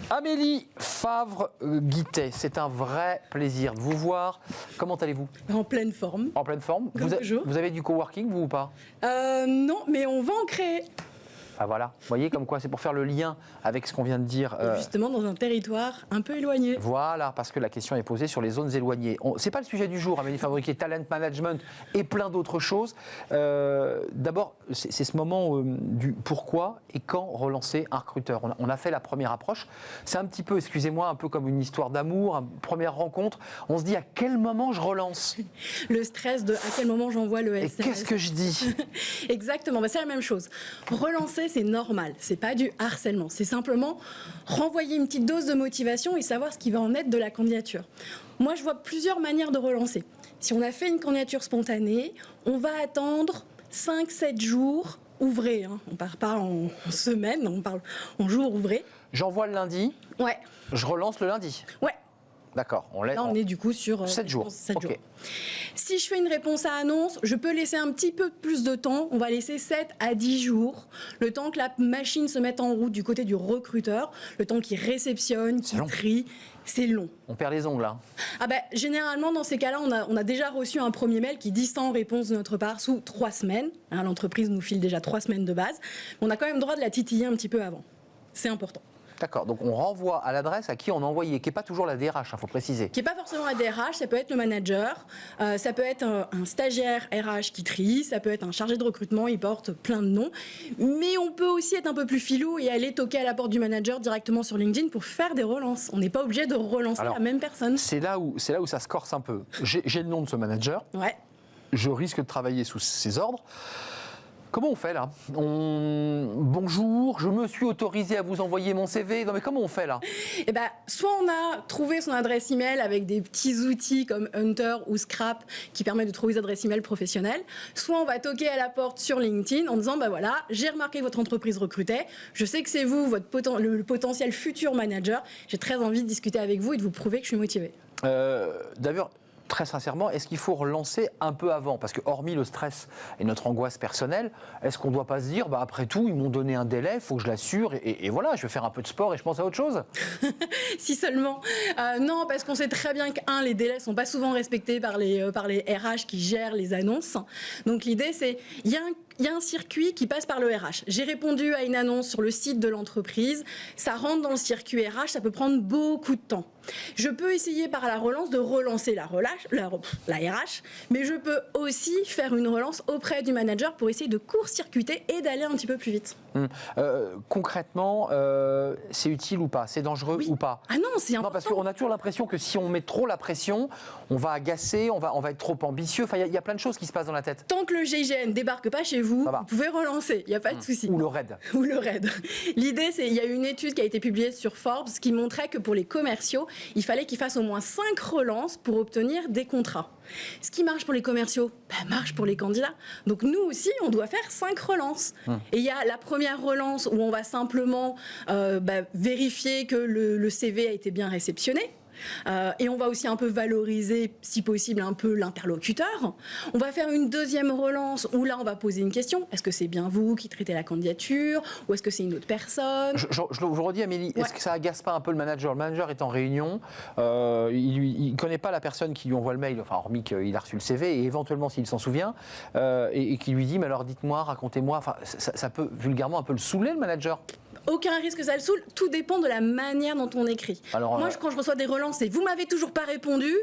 Amélie Favre-Guittet, c'est un vrai plaisir de vous voir. Comment allez-vous? En pleine forme. En pleine forme. Vous avez du coworking, vous ou pas? Non, mais on va en créer. Ah voilà, vous voyez comme quoi c'est pour faire le lien avec ce qu'on vient de dire. Justement dans un territoire un peu éloigné. Voilà, parce que la question est posée sur les zones éloignées. C'est pas le sujet du jour, Amélie Favre-Guittet, talent management et plein d'autres choses. D'abord, c'est ce moment du pourquoi et quand relancer un recruteur. On a fait la première approche. C'est un petit peu, excusez-moi, un peu comme une histoire d'amour, une première rencontre. On se dit à quel moment je relance? Le stress de à quel moment j'envoie le SMS. Et qu'est-ce que je dis? Exactement, c'est la même chose. Relancer, c'est normal, c'est pas du harcèlement, c'est simplement renvoyer une petite dose de motivation et savoir ce qui va en être de la candidature. Moi, je vois plusieurs manières de relancer. Si on a fait une candidature spontanée, on va attendre 5-7 jours ouvrés. On ne part pas en semaine, on parle en jours ouvrés. J'envoie le lundi, ouais. Je relance le lundi. Ouais. D'accord. Là, on est du coup sur 7 jours. 7 okay. jours. Si je fais une réponse à annonce, je peux laisser un petit peu plus de temps. On va laisser 7 à 10 jours, le temps que la machine se mette en route du côté du recruteur, le temps qu'il réceptionne, qu'il trie. C'est long. On perd les ongles, là. Ah ben, généralement, dans ces cas-là, on a déjà reçu un premier mail qui dit sans réponse de notre part sous 3 semaines. L'entreprise nous file déjà 3 semaines de base. On a quand même le droit de la titiller un petit peu avant. C'est important. D'accord, donc on renvoie à l'adresse à qui on a envoyé, qui n'est pas toujours la DRH, il faut préciser. Qui n'est pas forcément la DRH, ça peut être le manager, ça peut être un stagiaire RH qui trie, ça peut être un chargé de recrutement, il porte plein de noms. Mais on peut aussi être un peu plus filou et aller toquer à la porte du manager directement sur LinkedIn pour faire des relances. On n'est pas obligé de relancer la même personne. C'est là où ça se corse un peu. J'ai le nom de ce manager, je risque de travailler sous ses ordres. Comment on fait là? Bonjour, je me suis autorisé à vous envoyer mon CV. Non mais comment on fait là? Eh ben, soit on a trouvé son adresse email avec des petits outils comme Hunter ou Scrap qui permettent de trouver des adresses email professionnelles, soit on va toquer à la porte sur LinkedIn en disant bah voilà, j'ai remarqué que votre entreprise recrutait, je sais que c'est vous, le potentiel futur manager, j'ai très envie de discuter avec vous et de vous prouver que je suis motivée. D'ailleurs, très sincèrement, est-ce qu'il faut relancer un peu avant? Parce que hormis le stress et notre angoisse personnelle, est-ce qu'on ne doit pas se dire, bah, après tout, ils m'ont donné un délai, il faut que je l'assure, et voilà, je vais faire un peu de sport et je pense à autre chose? Si seulement. Non, parce qu'on sait très bien que, les délais ne sont pas souvent respectés par les RH qui gèrent les annonces. Donc l'idée, c'est, il y a un circuit qui passe par le RH. J'ai répondu à une annonce sur le site de l'entreprise, ça rentre dans le circuit RH, ça peut prendre beaucoup de temps. Je peux essayer par la relance de relancer la RH, mais je peux aussi faire une relance auprès du manager pour essayer de court-circuiter et d'aller un petit peu plus vite. Concrètement, c'est utile ou pas? C'est dangereux ou pas? Ah non, c'est important. Non, parce qu'on a toujours l'impression que si on met trop la pression, on va agacer, on va être trop ambitieux. Enfin, il y a plein de choses qui se passent dans la tête. Tant que le GIGN débarque pas chez vous, vous pouvez relancer, il n'y a pas de souci. Ou le RAID. Ou le RAID. L'idée, c'est, il y a une étude qui a été publiée sur Forbes qui montrait que pour les commerciaux, il fallait qu'ils fassent au moins 5 relances pour obtenir des contrats. Ce qui marche pour les commerciaux, marche pour les candidats. Donc nous aussi, on doit faire 5 relances. Et il y a la première relance où on va simplement vérifier que le CV a été bien réceptionné. Et on va aussi un peu valoriser, si possible, un peu l'interlocuteur. On va faire une deuxième relance où là, on va poser une question. Est-ce que c'est bien vous qui traitez la candidature ou est-ce que c'est une autre personne? Je vous redis, Amélie, est-ce que ça agace pas un peu le manager? Le manager est en réunion, il ne connaît pas la personne qui lui envoie le mail, enfin, hormis qu'il a reçu le CV, et éventuellement, s'il s'en souvient, et qui lui dit, mais alors dites-moi, racontez-moi, enfin, ça peut vulgairement un peu le saouler, le manager? Aucun risque que ça le saoule, tout dépend de la manière dont on écrit. Alors, moi, quand je reçois des relances et vous m'avez toujours pas répondu,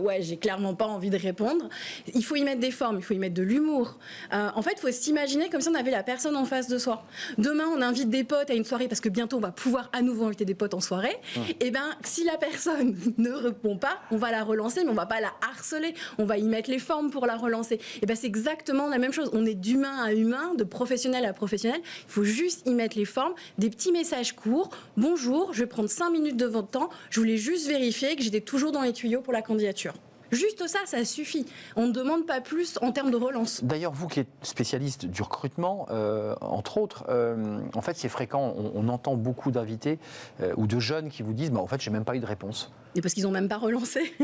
ouais, j'ai clairement pas envie de répondre. Il faut y mettre des formes, il faut y mettre de l'humour. En fait, il faut s'imaginer comme si on avait la personne en face de soi. Demain, on invite des potes à une soirée parce que bientôt, on va pouvoir à nouveau inviter des potes en soirée. Et ben, si la personne ne répond pas, on va la relancer, mais on va pas la harceler. On va y mettre les formes pour la relancer. Et ben, c'est exactement la même chose. On est d'humain à humain, de professionnel à professionnel. Il faut juste y mettre les formes. Des petits messages courts. Bonjour, je vais prendre 5 minutes de votre temps. Je voulais juste vérifier que j'étais toujours dans les tuyaux pour la candidature. Juste ça, ça suffit. On ne demande pas plus en termes de relance. D'ailleurs, vous qui êtes spécialiste du recrutement, entre autres, en fait, c'est fréquent. On entend beaucoup d'invités ou de jeunes qui vous disent, en fait, j'ai même pas eu de réponse. Et parce qu'ils n'ont même pas relancé.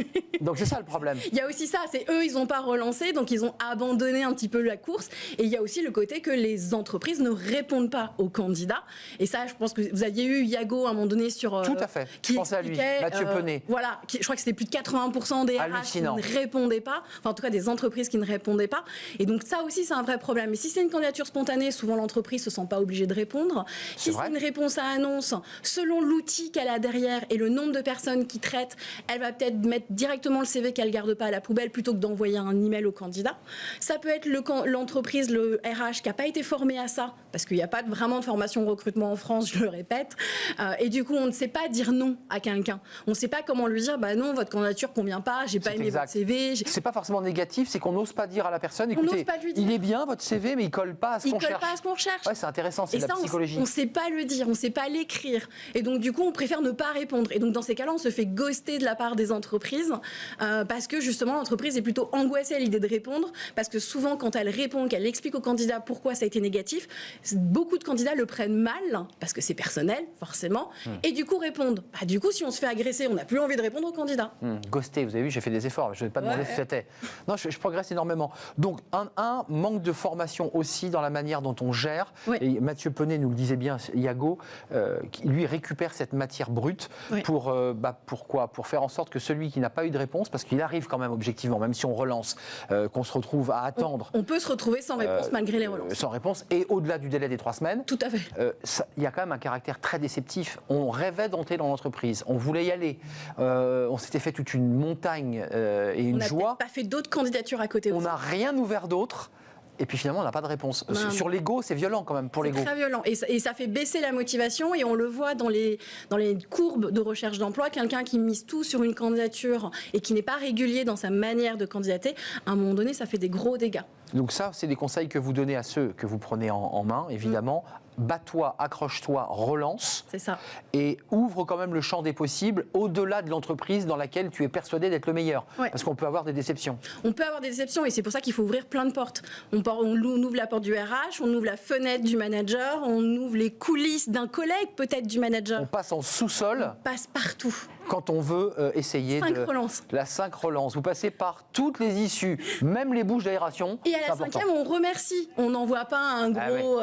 Donc c'est ça le problème. Il y a aussi ça, c'est eux, ils n'ont pas relancé, donc ils ont abandonné un petit peu la course. Et il y a aussi le côté que les entreprises ne répondent pas aux candidats. Et ça, je pense que vous aviez eu Yago à un moment donné sur... Tout à fait, je pensais à lui, Mathieu Penet. Voilà, je crois que c'était plus de 80% des RH qui ne répondaient pas, enfin en tout cas des entreprises qui ne répondaient pas. Et donc ça aussi, c'est un vrai problème. Mais si c'est une candidature spontanée, souvent l'entreprise ne se sent pas obligée de répondre. Si c'est une réponse à annonce, selon l'outil qu'elle a derrière et le nombre de personnes qui traitent, elle va peut-être mettre directement le CV qu'elle ne garde pas à la poubelle plutôt que d'envoyer un email au candidat. Ça peut être l'entreprise, le RH qui n'a pas été formé à ça, parce qu'il n'y a pas vraiment de formation recrutement en France, je le répète. Et du coup, on ne sait pas dire non à quelqu'un. On ne sait pas comment lui dire, bah non, votre candidature ne convient pas, j'ai pas aimé votre CV. C'est pas forcément négatif, c'est qu'on n'ose pas dire à la personne, écoutez, il est bien votre CV, mais il ne colle pas à ce qu'on cherche. Il colle pas à ce qu'on cherche. Ouais, c'est intéressant, c'est de la psychologie. On ne sait pas le dire, on ne sait pas l'écrire. Et donc, du coup, on préfère ne pas répondre. Et donc, dans ces cas-là, on se fait ghoster de la part des entreprises parce que justement l'entreprise est plutôt angoissée à l'idée de répondre, parce que souvent quand elle répond, qu'elle explique au candidat pourquoi ça a été négatif, beaucoup de candidats le prennent mal parce que c'est personnel forcément et du coup répondent. Bah, du coup si on se fait agresser, on n'a plus envie de répondre au candidat. Ghoster, vous avez vu, j'ai fait des efforts, je ne vais pas demander si c'était. Non, je progresse énormément. Donc un manque de formation aussi dans la manière dont on gère. Et Mathieu Penet nous le disait bien, Yago, qui lui récupère cette matière brute pour pourquoi ? Pour faire en sorte que celui qui n'a pas eu de réponse, parce qu'il arrive quand même objectivement, même si on relance, qu'on se retrouve à attendre. On peut se retrouver sans réponse malgré les relances. Sans réponse et au-delà du délai des 3 semaines. Tout à fait. Il y a quand même un caractère très déceptif. On rêvait d'entrer dans l'entreprise, on voulait y aller. On s'était fait toute une montagne et une joie. On n'a pas fait d'autres candidatures à côté. On n'a rien ouvert d'autre. Et puis finalement, on n'a pas de réponse. Sur l'ego, c'est violent quand même pour l'ego. C'est très violent. Et ça fait baisser la motivation. Et on le voit dans les courbes de recherche d'emploi. Quelqu'un qui mise tout sur une candidature et qui n'est pas régulier dans sa manière de candidater, à un moment donné, ça fait des gros dégâts. Donc ça, c'est des conseils que vous donnez à ceux que vous prenez en main, évidemment. Bats-toi, accroche-toi, relance. C'est ça. Et ouvre quand même le champ des possibles au-delà de l'entreprise dans laquelle tu es persuadé d'être le meilleur. Parce qu'on peut avoir des déceptions. On peut avoir des déceptions et c'est pour ça qu'il faut ouvrir plein de portes. On ouvre la porte du RH, on ouvre la fenêtre du manager, on ouvre les coulisses d'un collègue peut-être du manager. On passe en sous-sol. On passe partout. Quand on veut essayer la 5 relances. Vous passez par toutes les issues, même les bouches d'aération. Et à la 5e, on remercie. On n'envoie pas un gros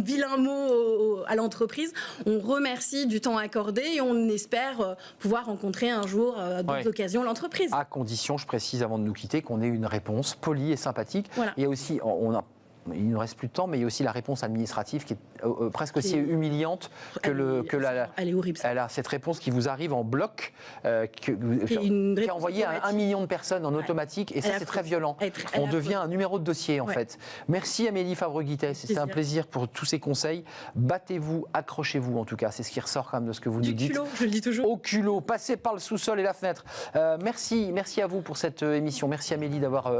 vilain mot à l'entreprise. On remercie du temps accordé et on espère pouvoir rencontrer un jour, à d'autres occasions, l'entreprise. À condition, je précise avant de nous quitter, qu'on ait une réponse polie et sympathique. Voilà. Il y a aussi, il ne reste plus de temps, mais il y a aussi la réponse administrative qui est presque aussi humiliante elle est horrible. Elle a cette réponse qui vous arrive en bloc, qui est envoyée à 1 million de personnes en automatique, et ça c'est très violent. On devient un numéro de dossier en fait. Merci Amélie Fabre-Guittet, c'était un plaisir pour tous ces conseils. Battez-vous, accrochez-vous en tout cas, c'est ce qui ressort quand même de ce que vous nous dites. Du culot, je le dis toujours. Au culot, passez par le sous-sol et la fenêtre. Merci à vous pour cette émission. Merci Amélie d'avoir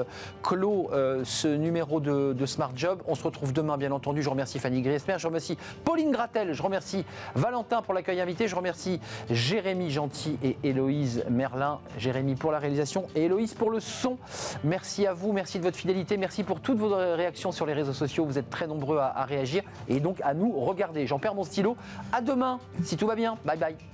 clos ce numéro de Smart Job. On se retrouve demain, bien entendu. Je remercie Fanny Griesmer, je remercie Pauline Gratel, je remercie Valentin pour l'accueil invité, je remercie Jérémy Gentil et Héloïse Merlin. Jérémy pour la réalisation et Héloïse pour le son. Merci à vous, merci de votre fidélité, merci pour toutes vos réactions sur les réseaux sociaux. Vous êtes très nombreux à réagir et donc à nous regarder. J'en perds mon stylo. À demain, si tout va bien. Bye bye.